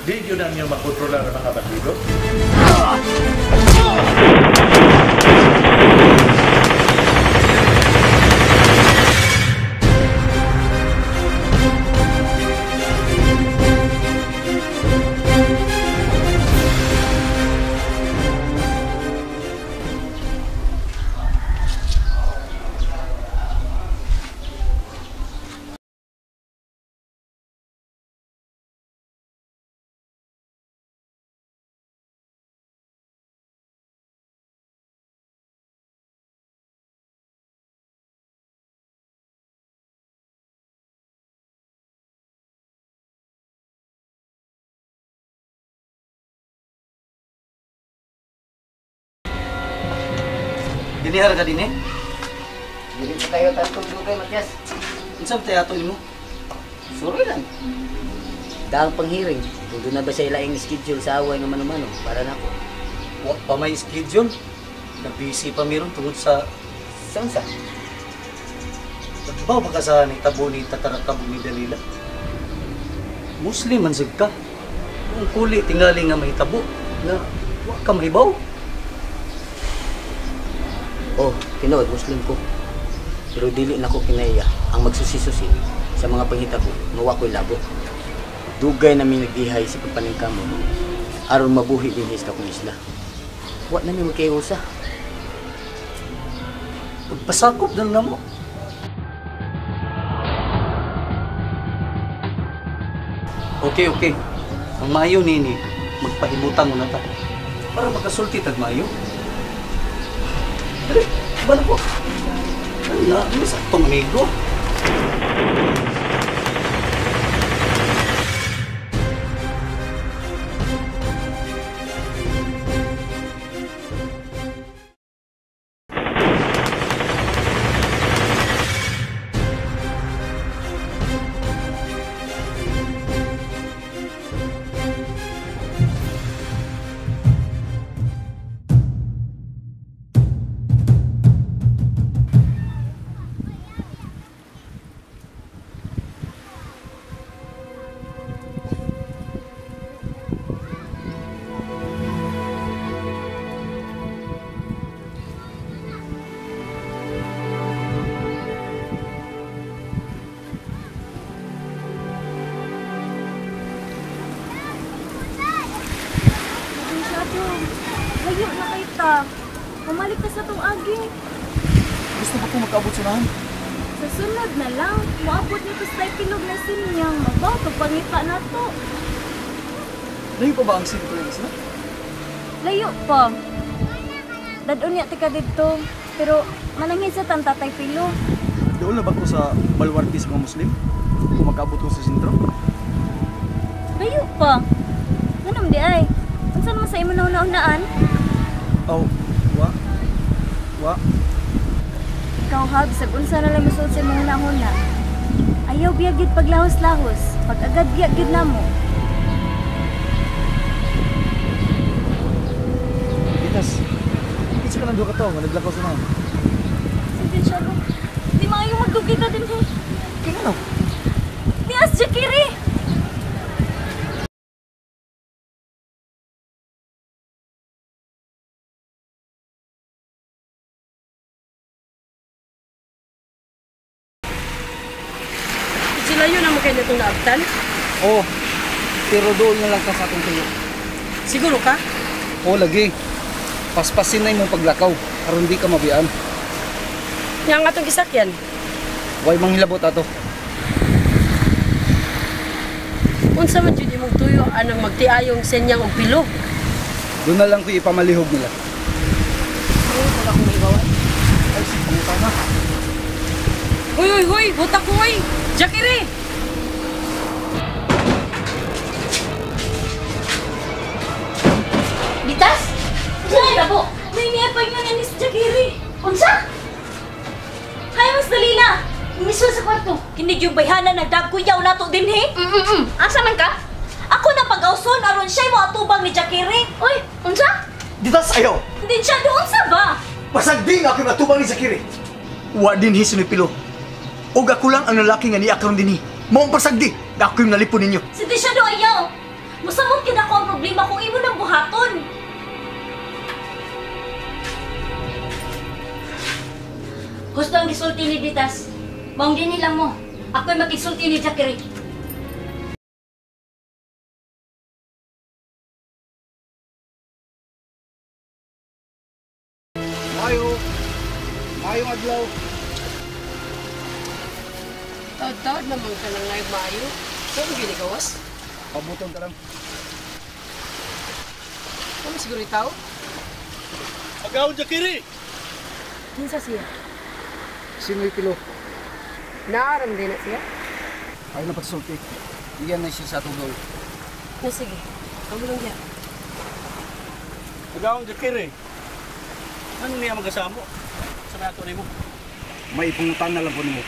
Di yun ang inyong makontrolar ng mga bandido. Dinihar ka din eh? Dili pa tayo tantong dugay, Matias. Unsang teatro mo? Sorry lang. Daang panghiring. Doon na ba siya ilaing schedule sa away ng mano-mano para nako? Wa pa may schedule. Na-busy pa meron tungod sa... Sansa? Ba't ba ka sa nitabo ni Tatarakabo ni Dalila? Muslim man sig ka. Kung kuli tingali nga mahitabo na wa ka mahibaw. Oh, tinuod, Muslim ko. Pero dili na ko kinaya ang magsusi-susi sa mga panghitabo nga wa ko'y labo. Dugay namin nagdihay sa pagpaningkamo aron mabuhi din sa akong isla. Wa na mi magkayusa. Pagpasakop lang na mo. Okay. Ang mayo nini, magpahibutang mo na ta. Para makasulti tag mayo. Dali, bala ko. Ano sa itong amigo? Layo na kay ta. Mamalik ka sa tong agi. Gusto ba kong magkaabot sunahan? Sa sunod na lang, maabot nito sa pilog na sinyang. Mabaw, pagpangita na to. Layo pa ba ang sintulis na? Layo pa. Dadon niya tika dito. Pero manangin sa tantatay pilo. Doon na ba ko sa balwarti sa mga Muslim? Kung magkaabot ko sa sentro? Layo pa. Ganun di ay. Kung saan mo sa imo nauna-unaan? Oh, wa. Ikaw hab, sa unsa na lang musuot sa imong una-una. Ayaw biyagid paglahos-lahos. Pag-agad biyagid na mo. Bitas, isa ka lang doon ka to, naglakaw sunahan. Sintensyado. Di maayo magdugita din mo. Kaya ano? Ni Asja Kiri! Sila yun ang magkaya itong naabtan? Oo, pero doon na lang ka sa atong tuyo. Siguro ka? Oo, lagi. Paspasin na yung paglakaw, aron di ka mabiyaan. Yang atong gisakyan? Huwag manghilabot ato. Unsa man jud imong tuyo anang magtiayong senyang og pilo? Doon na lang ko ipamalihog nila. Wala akong maibawan. Ay, sibuta na. Hoy! Butak ko, hoy! Jakiri! Bitas? Unsa na po? May niyapag na nga ni si Jakiri. Unsa? Hay, mas dali na. Misol sa kwarto. Kinig yung bayhana na dagkuyaw nato din, he? Asa man ka? Ako na pag-auson aron siya'y mo atubang ni Jakiri. Oy, unsa? Ditas ayaw! Hindi siya doon sa ba? Pasagdi nga ako natubang ni Zakiri. Wa din hiso ni Pilo. Og ako lang ang lalaki nga niya karon dinhi. Maong pasagdi, na ako yung nalipon ninyo. Si Dishado ayaw. Musamot kid ako ang problema kung imo nang buhaton. Gusto ang gisulti ni Ditas. Maong din nilang mo. Ako'y mag-isulti ni Jackery. Mayong adlaw. Taod-taod naman ka lang ngayon maayo. Saan ginigawas? Pabuton ka lang. Ano siguro itaw? Agaw, Jakiri! Kinsa siya? Sinoy kilo. Naaram din na siya? Ay na pagsulti. Iyan na siya sa tuloy. Na sige. Amo lang diya. Agaw, Jakiri! Ano niya mag-asamo? Sa mga tunay mo? May pungutan na lang po ni mo.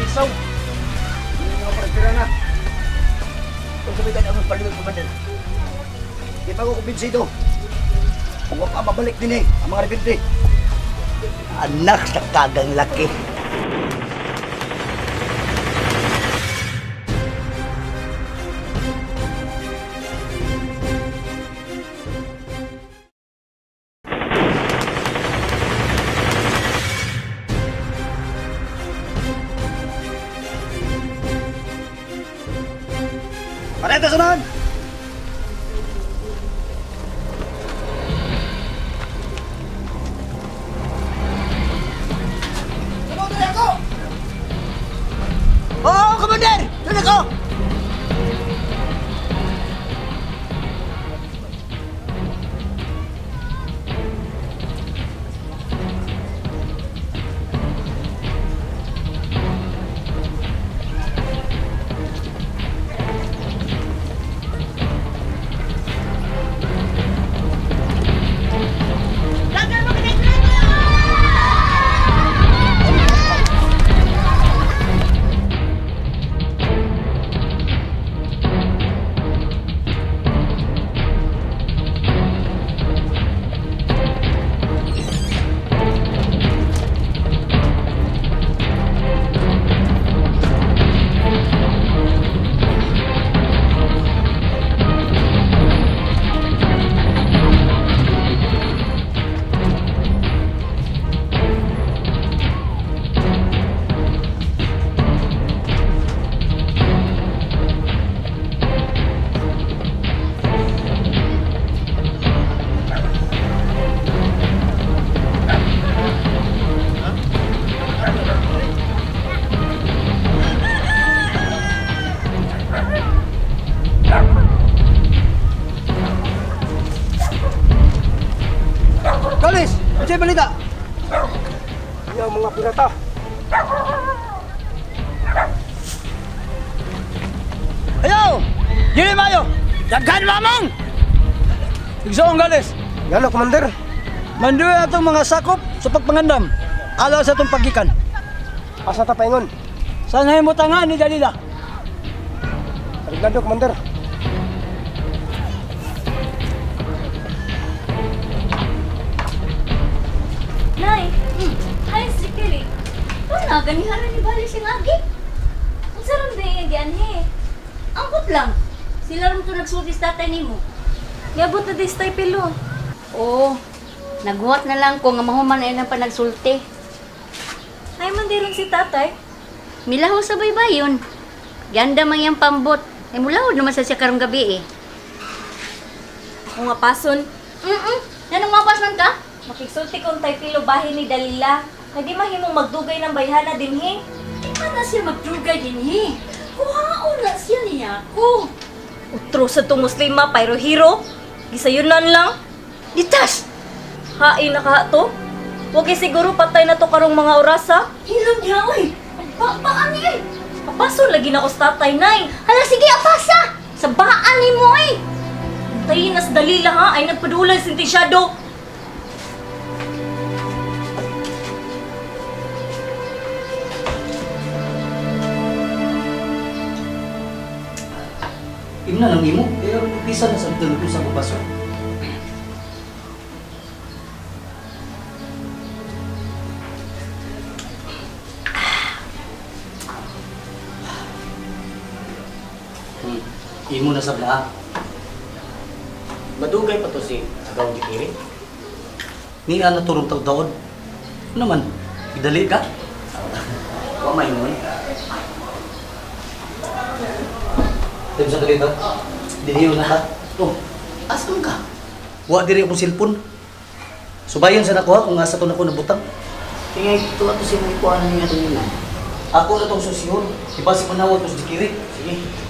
Isaw! Hindi nga paragtira na. Kung sabitan ang palimag kumandan. Di pa ko kumbinsido. Kung wag ka mabalik din ang mga rebelde. Anak sa kagang laki. Pareta sunan! Tuloy ako! Oo, Commander! Tuloy ako! Kalis! Ano balita? Yung mga pirata. Ayaw! Dili mayo! Daghan lamang! Igsoong Kalis! Yalo, Commander. Manduya atong mga sakop sa pagpangandam. Alaw sa itong pagikan. Asa ta paingon? Saan mo tangan ni Dalila? Arigado, Commander. Nay, hi si Kiri. Ano ganiharan ni Bali sing agi? Ang sarang ba yung ganhe? Angkot lang. Sila rin ito nagsulti sa tatay nimo. Yabot na dis tayo pilo. Oo. Naghuwat na lang ko nga mahuman na ilang pa nagsulti. Ay man di rin si tatay. Milaho sa baybayon. Ganda man yung pambot. Ay mulahod naman sa siya karong gabi eh. Ako nga pason. Nanong mapas man ka? Makigsulti kong tay pilo bahin ni Dalila. Hindi mahimong magdugay ng bayhana dinhi. Ano siya magdugay din eh? Kuhaon na siya niya ako. Utro sa tong muslima, pyro hero. Gisayunan lang. Ditas! Hain na ka to. Huwag siguro patay na to karong mga oras ha. Hilom niya, oy! Paan niya eh! Papason lagi na ko sa tatay, nay. Hala, sige, apasa! Sa baan ni mo eh! Tayin na sa Dalila ha. Ay nagpadulan sintisyado. Imna lang imo, kaya umpisa na sa tulog sa babaso. Imo na sa blaha. Madugay pa to si Agawang Jakiri. Ni ana turong taud-taud. Ano naman? Idali ka? Wa may nun. Tim sa dito. Diniyo na ka. Oh, asan ka? Wa diri akong cellphone. Subayon sa nakuha kung asa to na ko nabutang. Tingay ito ato siya may kuha niya ito nila. Ako na tong susyon. Ibasi panawag ko sa Jakiri. Sige.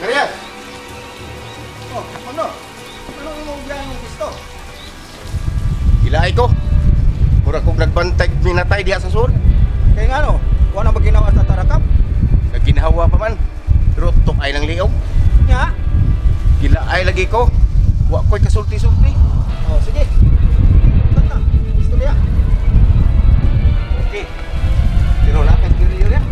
Kaya! Oh, ano? Ano yung biyahe mong gusto? Ilaay ko. Mura kong nagbantay minatay diya sa sul. Kaya nga no, wala na ba ginawa sa tarakap? Naginahawa pa man. Pero tukay ng liog. Nga? Gilaay lagi ko. Wa ko'y kasulti-sulti. Oh, sige. Saan na? Gusto niya? Okay. Pero na, kaya niya.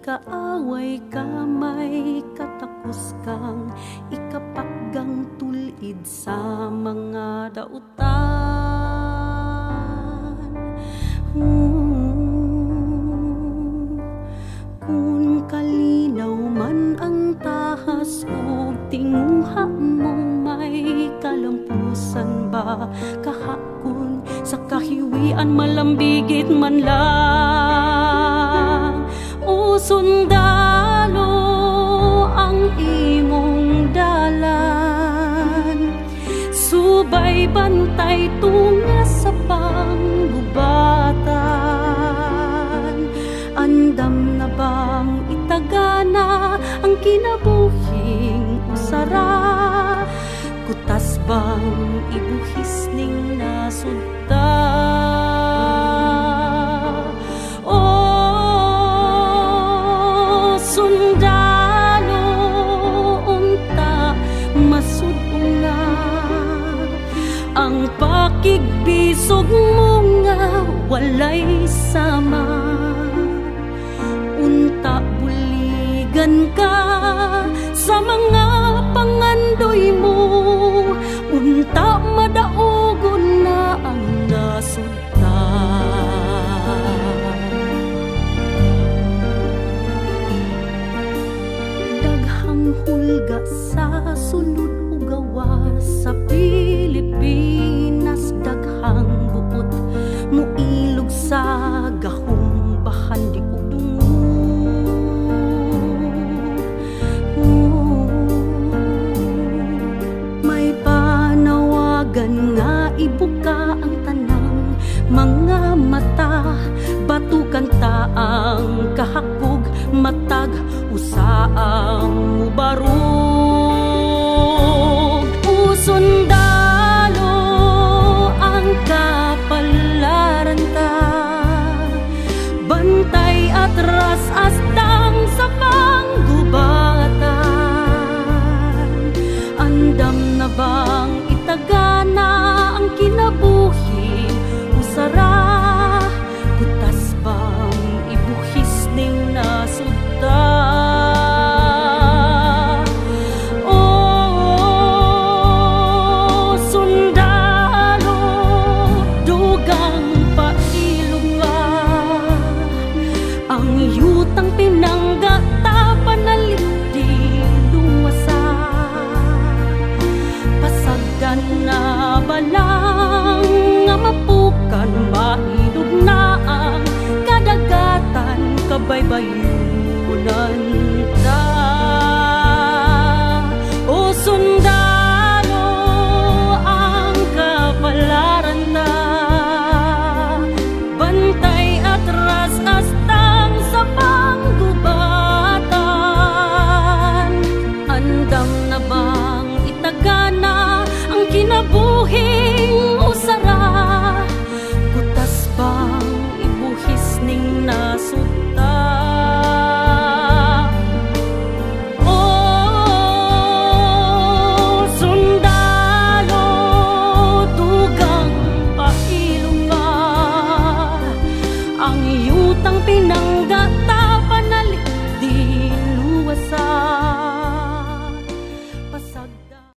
kaaway ka may katapos kang ikapaggang tulid sa mga dautan. Kung kalinaw man ang tahas o tinguha mong may kalampusan ba kahakon sa kahiwian malambigit man lang. O sundalo ang imong dalan, subay bantay tunga sa panggubatan. Andam na bang itagana ang kinabuhing usara? Kutas bang ibuhis ning nasudta? O sundalo, unta masudunga ang pakigbisog mo nga walay sama. Unta buligan ka sa mga pangandoy mo, unta madaogon na ang nasudta. Daghang hulga sa sunod ugawa sa Pilipinas, daghang buot muilog sa gahong bahan di nga ibuka ang tanang mga mata, batukan taang kahakog matag usaang mubarog. Usundalo ang kapalaran ta, bantay atras astang sa panggubatan. Andam na bang itagana ang kinabuhi usara? Kutas bang ibuhis ning nasudta? O sundalo, dugang pailunga ang yutang pinanggata panaliti luwasa. Pasagdan na balang nga mapukan, mahilog na ang kadagatan, kabaybayunan ta. O sun